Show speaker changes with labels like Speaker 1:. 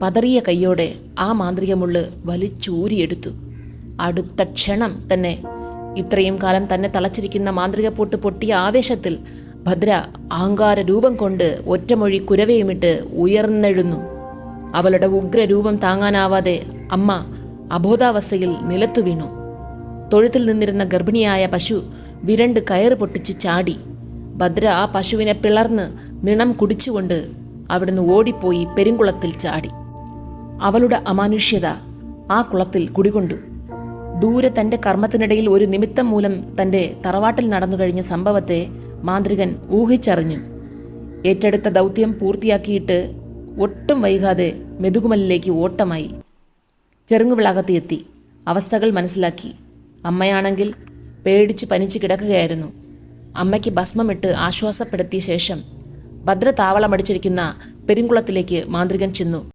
Speaker 1: പതറിയ കൈയോടെ ആ മാന്ത്രികമുള്ള് വലിച്ചൂരിയെടുത്തു. അടുത്ത ക്ഷണം തന്നെ ഇത്രയും കാലം തന്നെ തളച്ചിരിക്കുന്ന മാന്ത്രികപ്പൊട്ട് പൊട്ടിയ ആവേശത്തിൽ ഭദ്ര അഹങ്കാര രൂപം കൊണ്ട് ഒറ്റമൊഴി കുരവയുമിട്ട് ഉയർന്നെഴുന്നു. അവളുടെ ഉഗ്രരൂപം താങ്ങാനാവാതെ അമ്മ അബോധാവസ്ഥയിൽ നിലത്തു വീണു. തൊഴുത്തിൽ നിന്നിരുന്ന ഗർഭിണിയായ പശു വിരണ്ട് കയറ് പൊട്ടിച്ച് ചാടി. ഭദ്ര ആ പശുവിനെ പിളർന്ന് നിണം കുടിച്ചുകൊണ്ട് അവിടുന്ന് ഓടിപ്പോയി പെരുങ്കുളത്തിൽ ചാടി. അവളുടെ അമാനുഷ്യത ആ കുളത്തിൽ കുടികൊണ്ടു. ദൂരെ തൻ്റെ കർമ്മത്തിനിടയിൽ ഒരു നിമിത്തം മൂലം തൻ്റെ തറവാട്ടിൽ നടന്നു കഴിഞ്ഞ സംഭവത്തെ മാന്ത്രികൻ ഊഹിച്ചറിഞ്ഞു. ഏറ്റെടുത്ത ദൗത്യം പൂർത്തിയാക്കിയിട്ട് ഒട്ടും വൈകാതെ മെതുകുമലിലേക്ക് ഓട്ടമായി. ചെറുങ്ങുവിളകത്ത് എത്തി അവസ്ഥകൾ മനസ്സിലാക്കി. അമ്മയാണെങ്കിൽ പേടിച്ച് പനിച്ച് കിടക്കുകയായിരുന്നു. അമ്മയ്ക്ക് ഭസ്മമിട്ട് ആശ്വാസപ്പെടുത്തിയ ശേഷം ഭദ്ര താവളമടിച്ചിരിക്കുന്ന പെരുങ്കുളത്തിലേക്ക് മാന്ത്രികൻ ചെന്നു.